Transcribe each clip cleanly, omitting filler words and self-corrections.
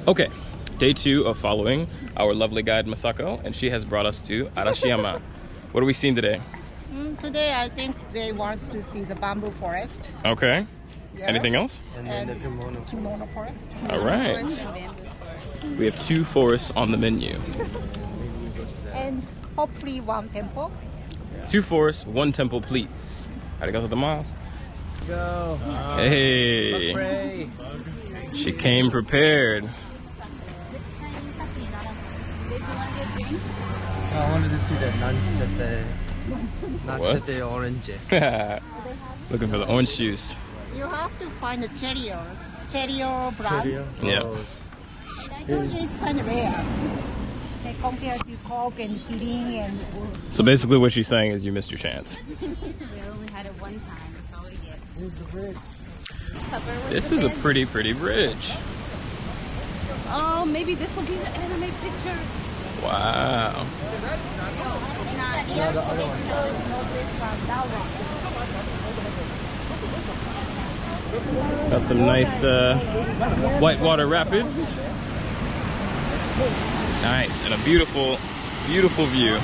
Okay, day 2 of following our lovely guide Masako, and she has brought us to Arishayama. What are we seeing today? Today I think they want to see the bamboo forest. Okay. Yeah. Anything else? And the kimono forest. All right. We have 2 forests on the menu. And hopefully 1 temple. 2 forests, 1 temple, please. Arigatou gozaimasu. Go. Hey. Pray. She came prepared. I wanted to see the nanchate orange. Looking for the orange juice. You have to find the Cherio brand. Yeah. It's kind of rare. Compared to Coke and Kirin and... So basically what she's saying is you missed your chance. We only had it one time. That's all we get. Here's the bridge. This is a pretty bridge. Oh, maybe this will be the anime picture. Wow. Got some nice whitewater rapids. Nice, and a beautiful view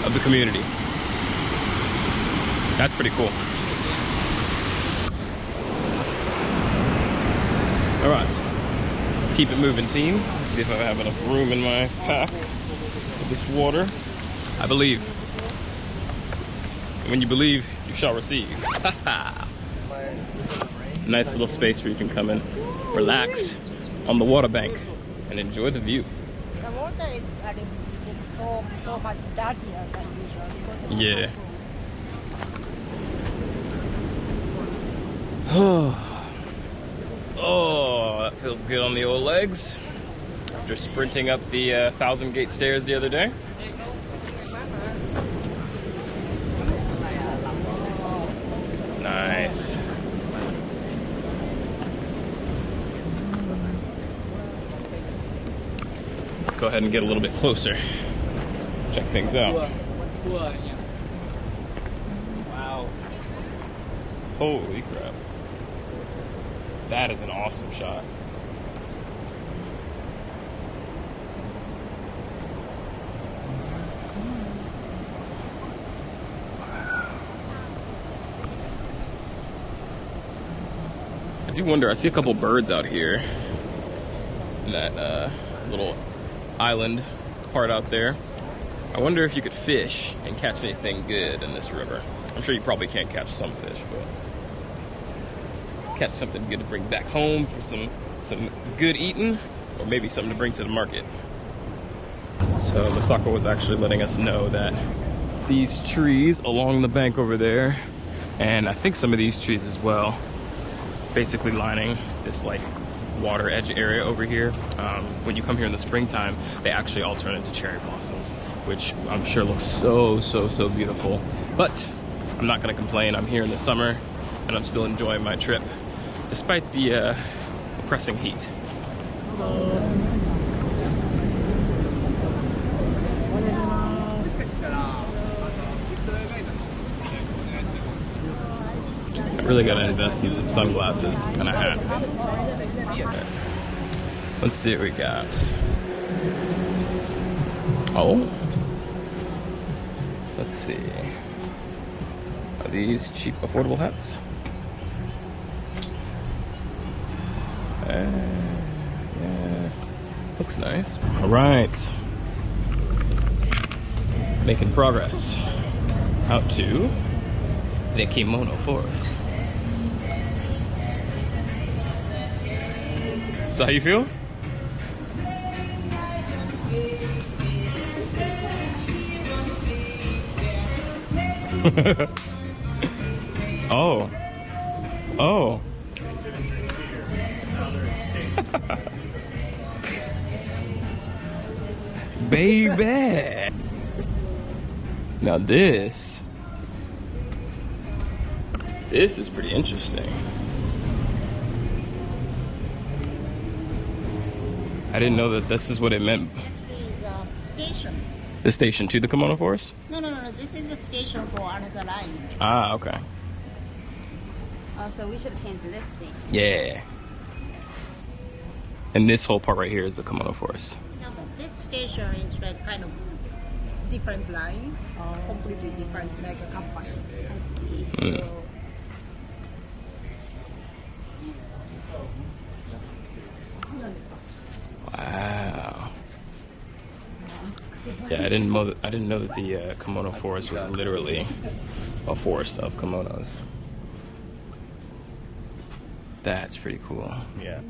of the community. That's pretty cool. All right, let's keep it moving, team. Let's see if I have enough room in my pack with this water. I believe. And when you believe, you shall receive. Nice little space where you can come in, relax on the water bank, and enjoy the view. The water is so much dirtier than usual. Because of Yeah. Oh, that feels good on the old legs. After sprinting up the 1,000 Gate stairs the other day. Nice. Let's go ahead and get a little bit closer. Check things out. Wow. Holy crap. That is an awesome shot. I do wonder, I see a couple birds out here in that little island part out there. I wonder if you could fish and catch anything good in this river. I'm sure you probably can't catch some fish, but catch something good to bring back home for some good eating, or maybe something to bring to the market. So Masako was actually letting us know that these trees along the bank over there, and I think some of these trees as well, basically lining this like water edge area over here. When you come here in the springtime, they actually all turn into cherry blossoms, which I'm sure looks so beautiful. But I'm not gonna complain. I'm here in the summer and I'm still enjoying my trip despite the oppressing heat. I really gotta invest in some sunglasses and a hat. Let's see what we got. Oh, let's see. Are these cheap, affordable hats? Yeah, looks nice. All right, making progress out to the kimono forest. Is that how you feel? Oh. Baby. Now this is pretty interesting. I didn't know that this is what it meant. Station. The station to the kimono forest? No. This is the station for another line. Ah, okay. Oh, so we should have came to this station. Yeah. And this whole part right here is the kimono forest. No, but this station is like kind of different line, completely different, like a company. I see. Mm. So, Wow. Yeah, I didn't know that the kimono forest was literally a forest of kimonos. That's pretty cool. Yeah.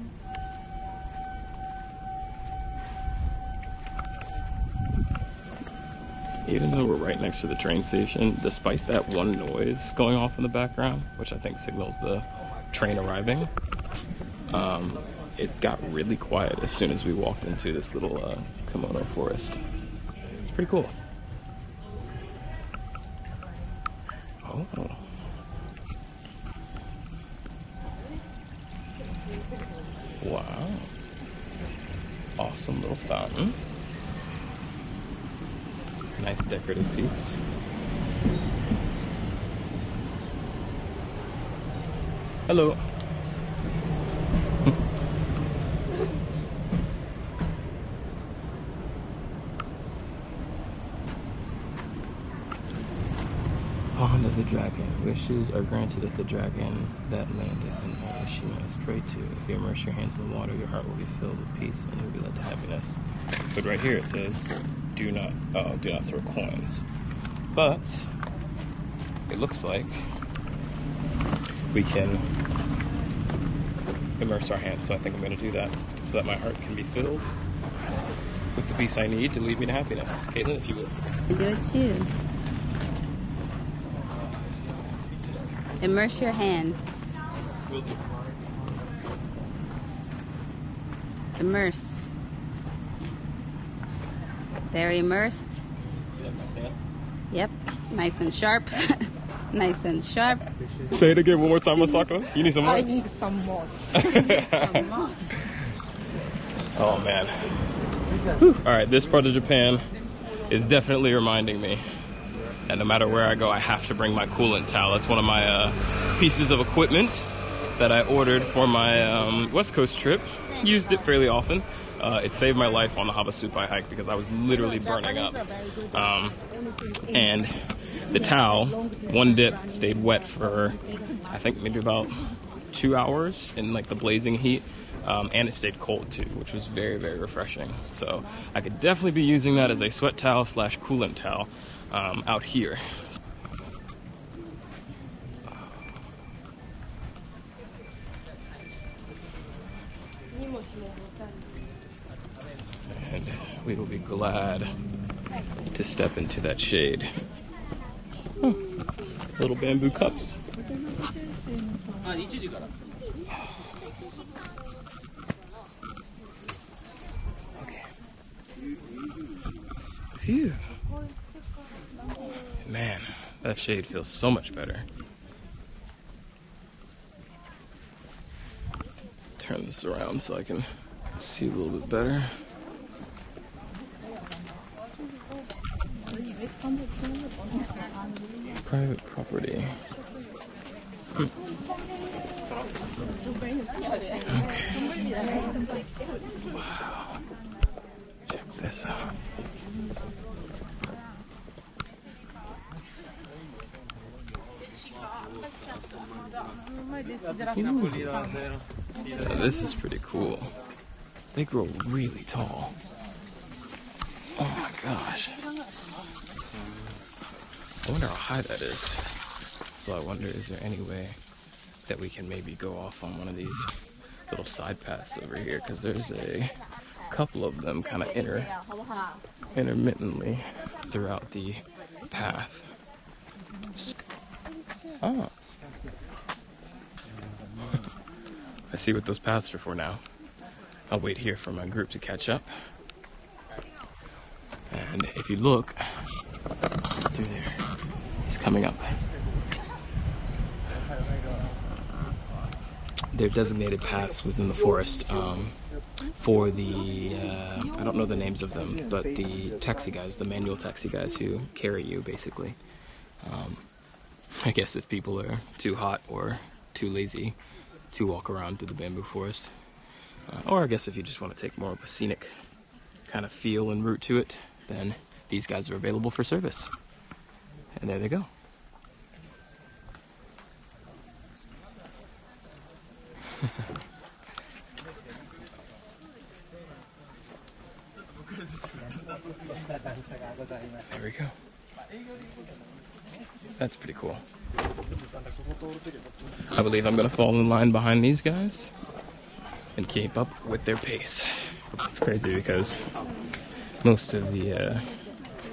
Even though we're right next to the train station, despite that one noise going off in the background, which I think signals the train arriving, it got really quiet as soon as we walked into this little kimono forest. It's pretty cool. Oh. Wow. Awesome little fountain. Nice decorative piece. Hello. Pond of the Dragon. Wishes are granted if the dragon that landed in Arishayama is prayed to. If you immerse your hands in the water, your heart will be filled with peace and you'll be led to happiness. But right here it says, do not throw coins. But it looks like we can immerse our hands, so I think I'm going to do that so that my heart can be filled with the peace I need to lead me to happiness. Caitlin, if you would. Do it too. Immerse your hands. Immerse. They're immersed. You like my stance? Yep. Nice and sharp. Nice and sharp. Say it again one more time, Masako. You need some more? I need some moss. Oh man. Whew. All right, this part of Japan is definitely reminding me. And no matter where I go, I have to bring my coolant towel. It's one of my pieces of equipment that I ordered for my West Coast trip. Used it fairly often. It saved my life on the Havasupai hike because I was literally burning up. And the towel, one dip, stayed wet for, I think maybe about 2 hours in like the blazing heat. And it stayed cold too, which was very, very refreshing. So I could definitely be using that as a sweat towel / coolant towel out here. And we will be glad to step into that shade. Oh, little bamboo cups. Phew. Man, that shade feels so much better. Turn this around so I can see a little bit better. Private property. Okay. Wow. Check this out. Yeah, this is pretty cool. They grow really tall. Oh my gosh. I wonder how high that is. So I wonder, is there any way that we can maybe go off on one of these little side paths over here? Because there's a couple of them kind of intermittently throughout the path. Oh. I see what those paths are for now. I'll wait here for my group to catch up. And if you look through there, it's coming up. They're designated paths within the forest for the, I don't know the names of them, but the taxi guys, the manual taxi guys who carry you basically. I guess if people are too hot or too lazy to walk around through the bamboo forest, Or I guess if you just want to take more of a scenic kind of feel and route to it, then these guys are available for service. And there they go. There we go. That's pretty cool. I believe I'm gonna fall in line behind these guys and keep up with their pace. It's crazy because most of the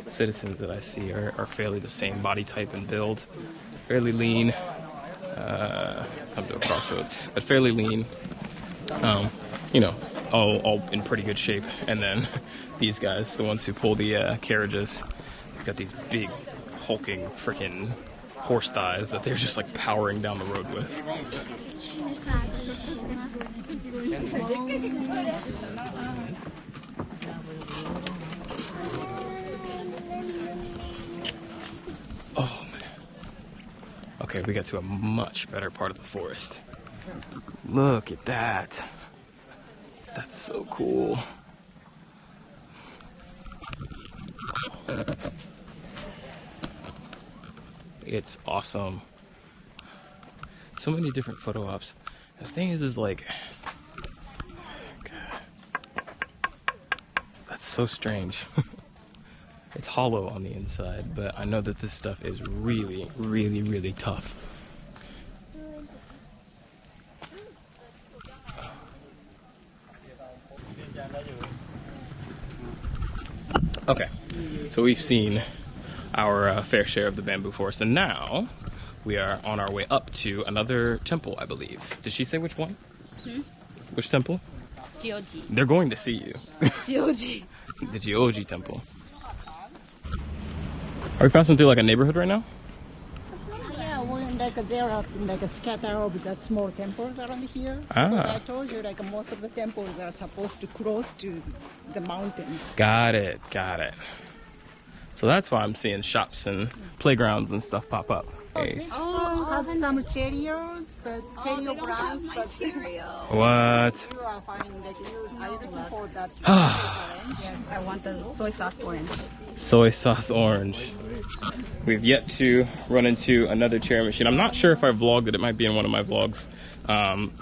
citizens that I see are fairly the same body type and build. Fairly lean. Come to a crossroads, but fairly lean. You know, all in pretty good shape. And then these guys, the ones who pull the carriages, they've got these big, hulking, freaking horse thighs that they're just like powering down the road with. Oh man. Okay, we got to a much better part of the forest. Look at that. That's so cool. It's awesome. So many different photo ops. The thing is like, God, that's so strange. It's hollow on the inside, but I know that this stuff is really, really, really tough. Okay, so we've seen our fair share of the bamboo forest, and now we are on our way up to another temple, I believe. Did she say which one? Which temple? Gion-ji. They're going to see you. Gion-ji. The Gion-ji temple. Are we passing through like a neighborhood right now? Yeah, like there are like a scatter of that small temples around here. Ah. But I told you like most of the temples are supposed to close to the mountains. Got it, got it. So that's why I'm seeing shops and playgrounds and stuff pop up. This one has some Cheerios, but Cheerio brands, but What? you are finding like are you looking for that orange? Yes, I want the soy sauce orange. Soy sauce orange. We've yet to run into another cherry machine. I'm not sure if I vlogged it. It might be in one of my vlogs.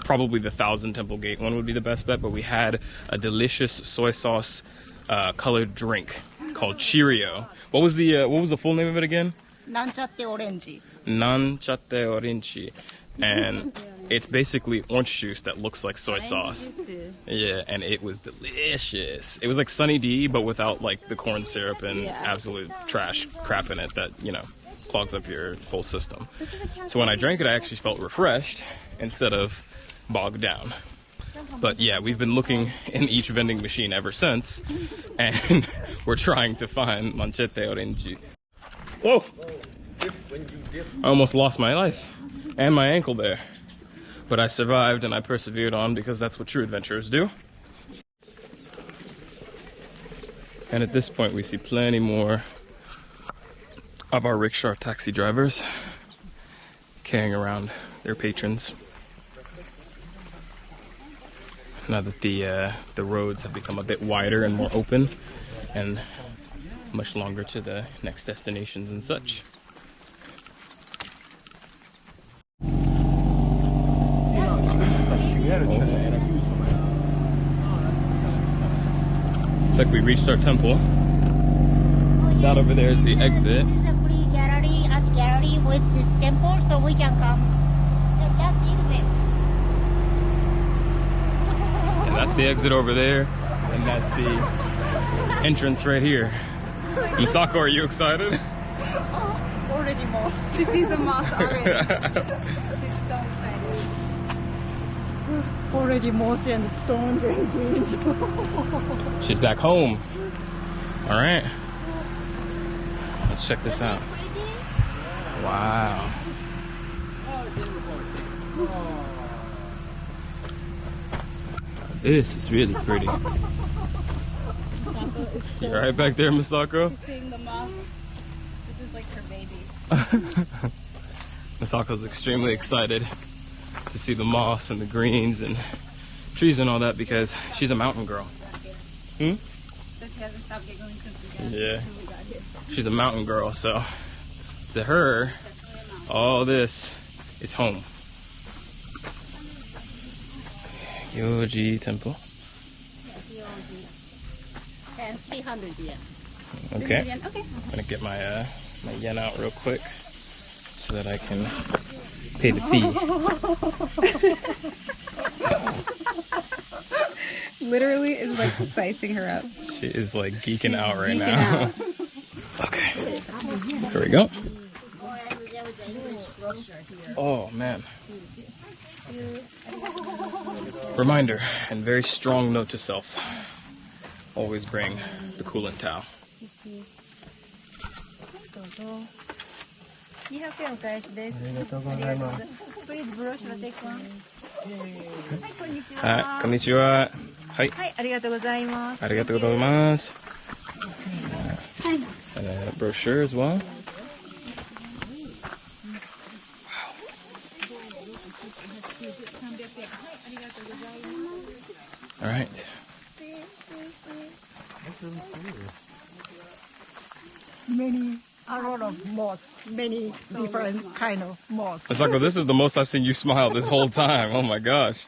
Probably the 1000 Temple Gate one would be the best bet, but we had a delicious soy sauce colored drink called Cheerio. What was the full name of it again? Nanchatte orange. Nanchatte orange. And it's basically orange juice that looks like soy sauce. Yeah, and it was delicious. It was like Sunny D, but without like the corn syrup and absolute trash crap in it that, you know, clogs up your whole system. So when I drank it, I actually felt refreshed instead of bogged down. But yeah, we've been looking in each vending machine ever since, and we're trying to find Nanchatte orange. Whoa! I almost lost my life and my ankle there. But I survived and I persevered on because that's what true adventurers do. And at this point we see plenty more of our rickshaw taxi drivers carrying around their patrons. Now that the roads have become a bit wider and more open and much longer to the next destinations and such. Looks like we reached our temple. That over there is the exit. This is a free gallery with this temple, so we can come. That's it. And that's the exit over there, and that's the entrance right here. Masako, are you excited? Already moss. To see the moss already. She's so excited. Already moss and stones and green. She's back home. All right. Let's check this out. Wow. This is really pretty. You right back there, Masako? Seeing the moss. This is like her baby. Masako's extremely excited to see the moss and the greens and trees and all that because she's a mountain girl. Hmm? Yeah. She's a mountain girl, so to her, all this is home. Gion-ji Temple. And 300 yen. Okay. Okay. I'm gonna get my my yen out real quick so that I can pay the fee. Literally is like sizing her up. She is like geeking out right geeking now. out. Okay. Here we go. Oh man. Reminder and very strong note to self. Always bring the coolant towel. 200円お返しです。ありがとうございます。 Please brush the take one. はい、こんにちは。はい、はい、ありがとうございます。ありがとうございます。brochure as well. All right. A lot of moss, many different kind of moss. Masako, this is the most I've seen you smile this whole time. Oh my gosh.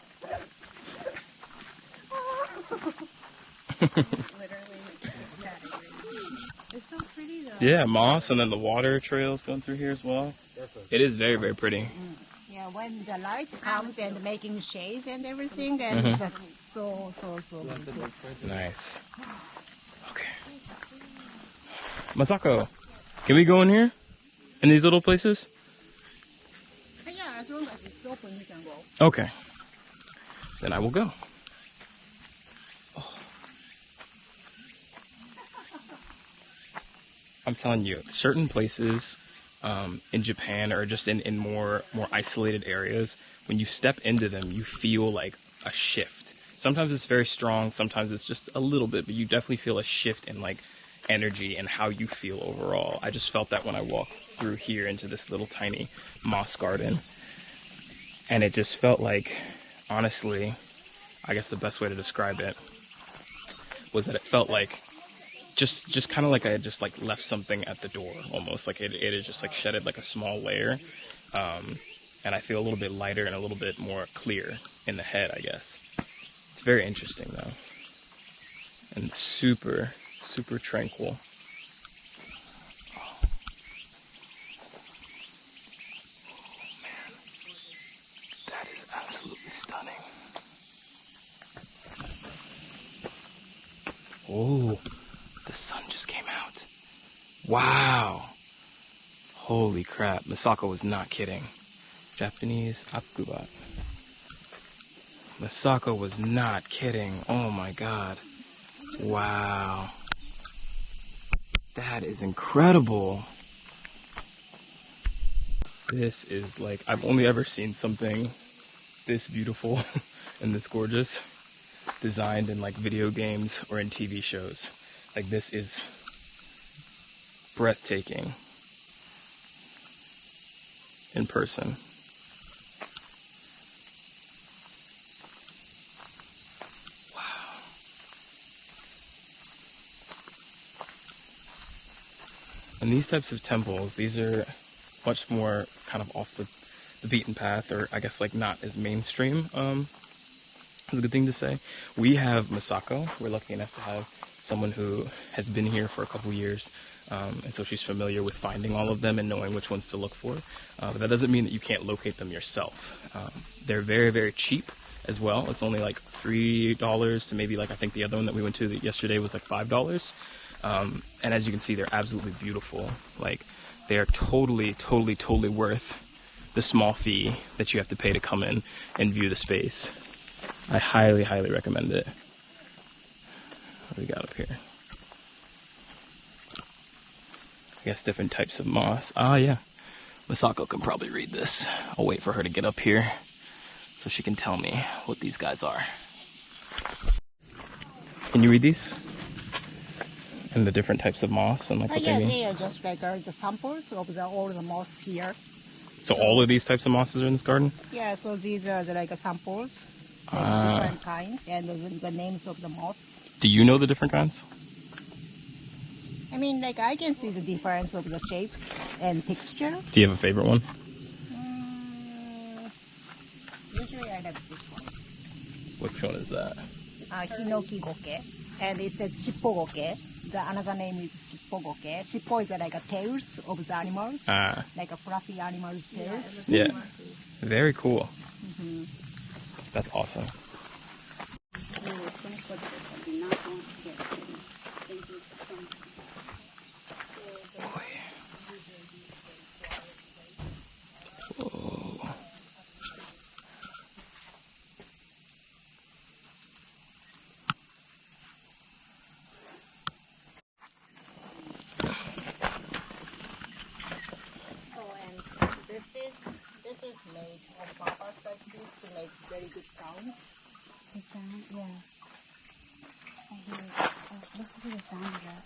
It's so pretty though. Yeah, moss and then the water trails going through here as well. It is very, very pretty. Yeah, when the light comes and making shades and everything, and that's so beautiful. Nice. Okay. Masako, can we go in here? In these little places? Yeah, as long as it's open, you can go. Okay. Then I will go. I'm telling you, certain places in Japan or just in more isolated areas, when you step into them, you feel like a shift. Sometimes it's very strong, sometimes it's just a little bit, but you definitely feel a shift in like energy and how you feel overall. I just felt that when I walked through here into this little tiny moss garden. And it just felt like, honestly, I guess the best way to describe it was that it felt like just kind of like I had just like left something at the door almost. Like it had just like shedded like a small layer. And I feel a little bit lighter and a little bit more clear in the head, I guess. It's very interesting though. And super, super tranquil. That is absolutely stunning. Oh, the sun just came out. Wow. Holy crap. Masako was not kidding. Japanese akuba. Masako was not kidding. Oh my god. Wow. That is incredible. This is like, I've only ever seen something this beautiful and this gorgeous designed in like video games or in TV shows. Like this is breathtaking in person. Wow. And these types of temples, these are much more kind of off the beaten path, or I guess like not as mainstream. It's a good thing to say. We have Masako. We're lucky enough to have someone who has been here for a couple years, and so she's familiar with finding all of them and knowing which ones to look for. But that doesn't mean that you can't locate them yourself. They're very, very cheap as well. It's only like $3 to maybe like I think the other one that we went to yesterday was like $5. And as you can see, they're absolutely beautiful. Like they are totally, totally, totally worth the small fee that you have to pay to come in and view the space. I highly, highly recommend it. What do we got up here? I guess different types of moss. Ah, yeah. Masako can probably read this. I'll wait for her to get up here so she can tell me what these guys are. Can you read these? And the different types of moss and like what they mean? They are just like the samples of all the moss here. So all of these types of mosses are in this garden? Yeah, so these are like samples. different kinds and the names of the moss. Do you know the different kinds? I mean, like I can see the difference of the shape and texture. Do you have a favorite one? Usually I have this one. Which one is that? Hinoki goke. And it says shippo goke. The another name is shippo goke. Shippo is like a tails of the animals. Like a fluffy animal's tails. Yeah. Very cool. That's awesome. This is made on purpose like this to make very good sound. The sound, yeah. I hear it. Listen to the sound of that.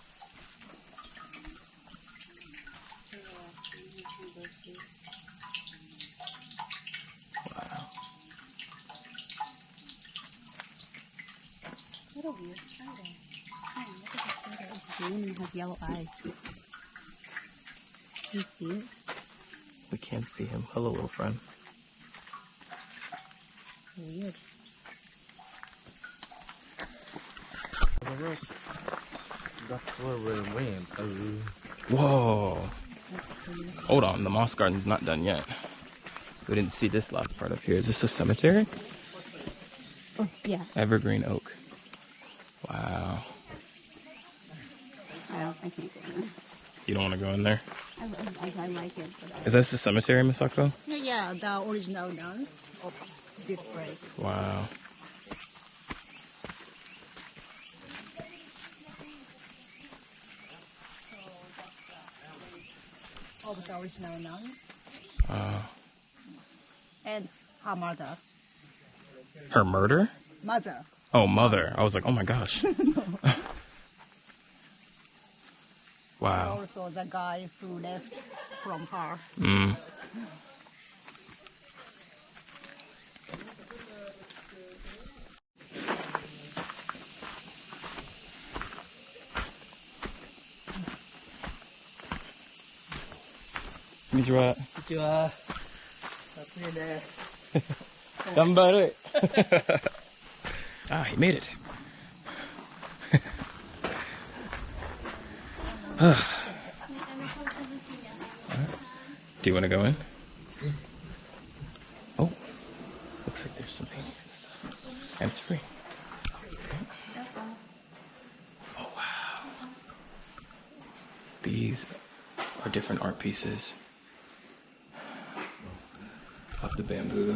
Wow. What a weird spider. Oh, look at the spider. It's green and has yellow eyes. Can you see it? We can't see him. Hello, little friend. Weird. That's where we went. Whoa. Hold on, the moss garden's not done yet. We didn't see this last part up here. Is this a cemetery? Oh, yeah. Evergreen oak. Wow. I can't go in there. You don't want to go in there? I like it. But Is this the cemetery, Masako? Yeah, the original dance of this place. Wow. Of the original nun. And her mother. Her murder? Mother. Oh, mother. I was like, oh my gosh. Wow. Also the guy who left from her. Konnichiwa. こんにちは。暑いね。Ganbaru. Ah, he made it. Do you want to go in? Oh, looks like there's some painting and stuff. And it's free. Oh, wow. These are different art pieces of the bamboo,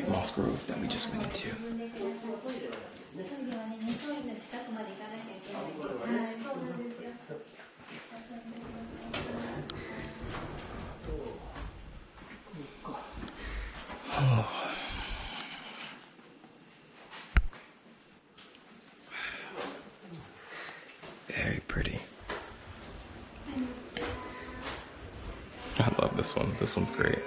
moss grove that we just went into. Very pretty. I love this one. This one's great.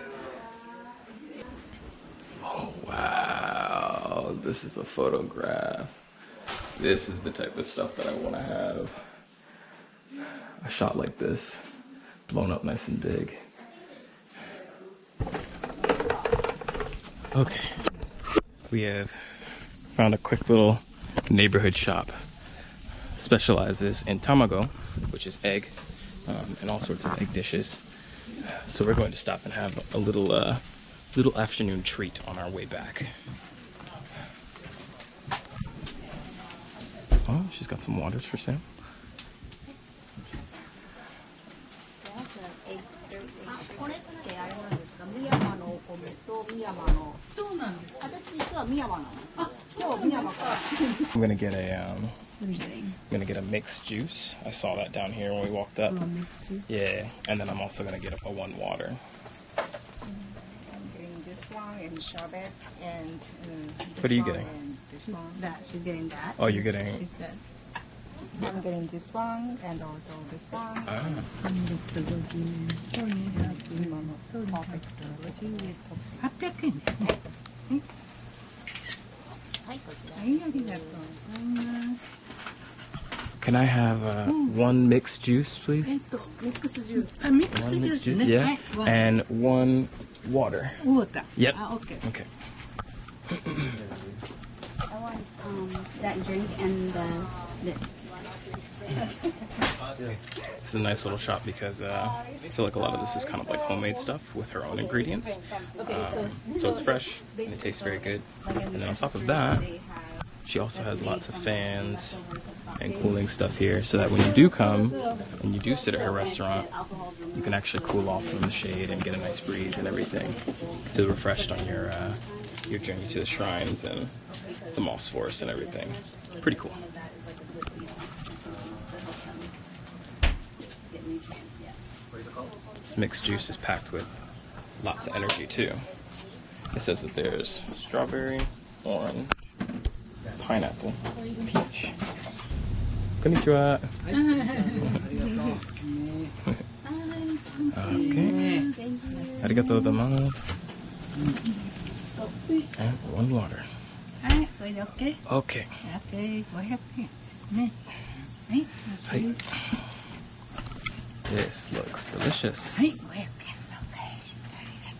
Oh, wow. This is a photograph. This is the type of stuff that I want to have. A shot like this, blown up nice and big. Okay. We have found a quick little neighborhood shop. Specializes in tamago, which is egg, and all sorts of egg dishes. So we're going to stop and have a little afternoon treat on our way back. Oh, she's got some waters for sale. I'm gonna get a what are you doing? I'm gonna get a mixed juice. I saw that down here when we walked up. Oh, mixed juice? Yeah, and then I'm also gonna get a one water. I'm getting this one and sherbet and this What are you one getting? and this one. She's getting that. Oh, you're getting. She said. I'm getting this one and also this one. Can I have one mixed juice, please? Mixed juice. One mixed juice, yeah. And one water. Water. Yep. Okay. Okay. I want that drink and this. It's a nice little shop because I feel like a lot of this is kind of like homemade stuff with her own ingredients. So it's fresh and it tastes very good. And then on top of that, she also has lots of fans and cooling stuff here so that when you do come and you do sit at her restaurant, you can actually cool off from the shade and get a nice breeze and everything. Feel refreshed on your journey to the shrines and the moss forest and everything. Pretty cool. This mixed juice is packed with lots of energy too. It says that there's strawberry, orange, pineapple, peach. Konnichiwa. Okay. Arigatou gozaimasu. And one water. Okay. Okay. This looks delicious.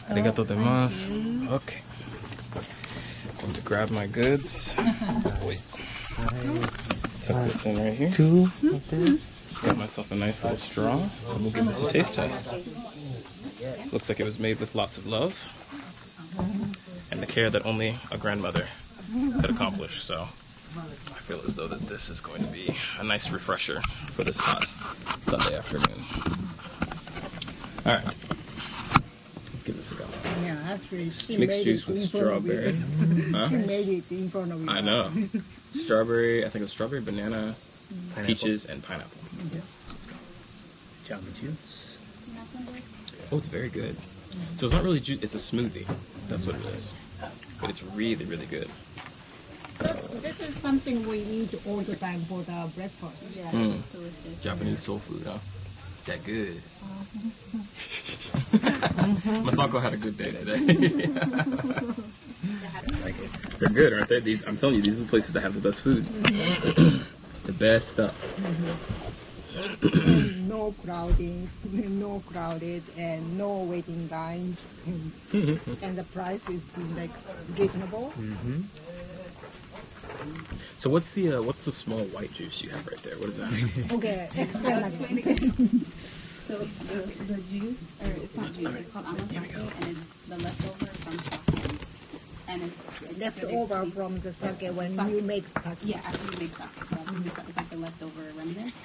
Arigatou gozaimasu. Okay. Going to grab my goods. Wait. Tuck this in right here. Two. Got myself a nice little straw. And we'll give this a taste test. Looks like it was made with lots of love and the care that only a grandmother could accomplish. So I feel as though that this is going to be a nice refresher for this hot Sunday afternoon. All right, let's give this a go. Yeah, actually, she Mixed made juice it with in front of strawberry. you. Huh? She made it in front of you. I know. Strawberry, I think it was strawberry, banana, peaches, and pineapple. Jamba juice. Oh, it's very good. So it's not really juice, it's a smoothie. That's what it is. But it's really, really good. This is something we eat all the time for the breakfast. Yeah, Mm. it's delicious. Japanese soul food, huh? That good. Masako had a good day today. Like it. They're good, aren't they? These, I'm telling you, these are the places that have the best food. The best stuff. No crowding, no crowded, and no waiting lines, and the price is like reasonable. So what's the small white juice you have right there? What is that? Okay, explain So the juice, or it's not juice, it's called amasake, and it's the leftover from sake. And it's leftover from the sake when you make sake. Yeah, after you make sake. So it's like the leftover remnant.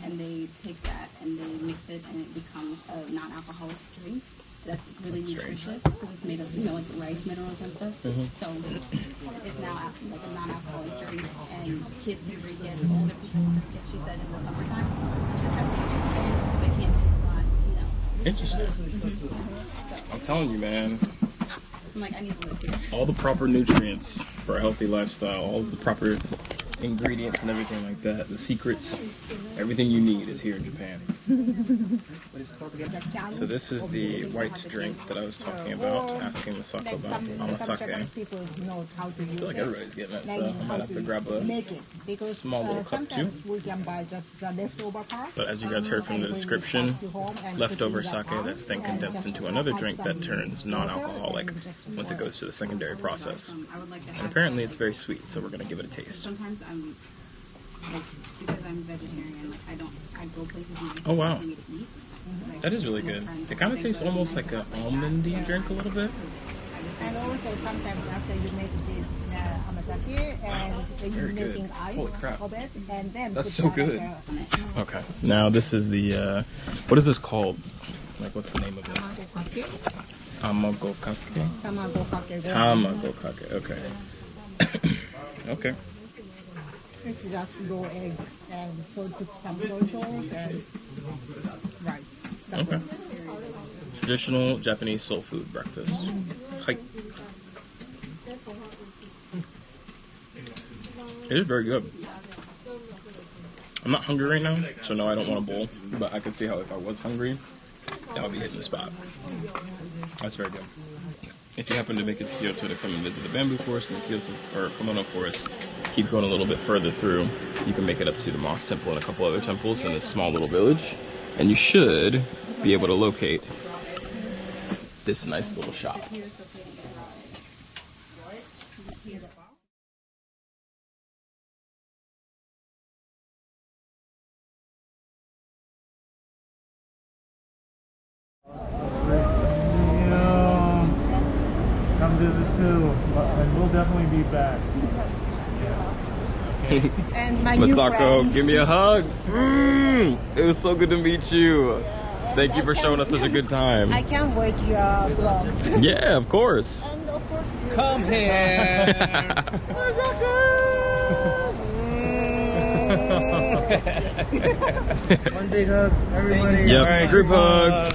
And they take that and they mix it and it becomes a non-alcoholic drink. That's really nutritious because it's made of, like rice minerals and stuff. So it's now like a non-alcoholic drink, and kids can drink it, older people can drink it. She said in the summertime, they can't drink a lot, Interesting. I'm telling you, man. I'm like, I need to live here. All the proper nutrients for a healthy lifestyle, all the proper ingredients and everything like that, the secrets, everything you need is here in Japan. So this is the white drink that I was talking about, asking Masako about, amasake. People knows how to use I feel like everybody's getting it, so I might have to grab a make it because small little cup too. sometimes we can buy just the leftover part. But as you guys heard from the description, leftover sake that's then condensed into another drink that turns non-alcoholic once it goes to the secondary process. I would like to And have, apparently it's very sweet, so we're going to give it a taste. sometimes I'm, like, because I'm vegetarian, like, I go places and Oh, wow. for me to eat. That is really good. It kind of tastes almost like an almondy drink a little bit. And also sometimes after you make this amasake and you're making ice Holy crap. of it, and then That's put so that good. like Okay. Now this is the, what is this called? Like what's the name of it? tamago kake. Tamago kake. Tamago kake. Tamago kake, okay. Okay. It's just raw egg and so put some soy sauce and rice. That's Okay. it. Traditional Japanese soul food breakfast. Hi. It is very good. I'm not hungry right now, so no, I don't want a bowl. But I can see how if I was hungry, that would be hitting the spot. That's very good. if you happen to make it to Kyoto to come and visit the bamboo forest and the Kyoto or kimono forest, keep going a little bit further through. You can make it up to the Moss Temple and a couple other temples in this small little village, and you should be able to locate this nice little shop. Come visit too, and we'll definitely be back. And my new Masako, friend. give me a hug. It was so good to meet you. Thank you for showing us such a good time. I can't wait your vlogs. Yeah, of course. And of course, Come here. One big hug, everybody. Yep, Alright, group hug.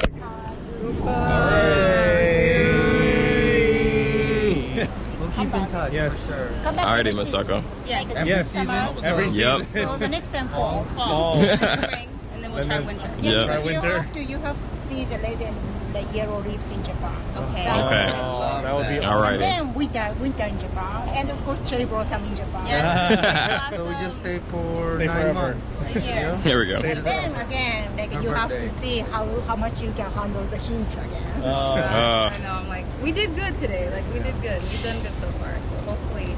We'll keep in touch. Yes. For sure. come back Alrighty, every season. Masako. Yes. Yes, season? every Yep. season. So the next time fall. Fall. Oh. Spring. And then we'll try winter. Yeah. Try You winter. have to see the red and the yellow leaves in Japan. Okay. Okay. That would be All awesome. right. And then winter in Japan, and of course cherry blossom in Japan. Yes. So we just stay for Stay 9 forever. months. A year. Here we go. Stay And then again, like you have to birthday. see how much you can handle the heat again. I know. I'm like, we did good today. Like, we did good. We've done good so far. So hopefully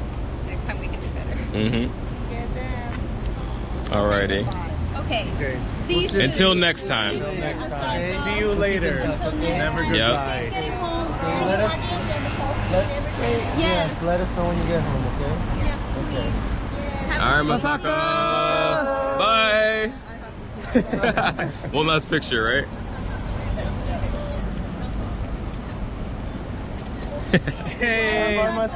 next time we can do better. Mm-hmm. And then Alrighty. bye. Okay. Okay. See you soon. Until next time. Until next time. See you later. Never Yep. goodbye. Getting home. Let us, Yes. let us know when you get home, okay? Yes, please. All right, Masako. Bye. One last picture, right? Hey. Bye.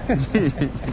Bye.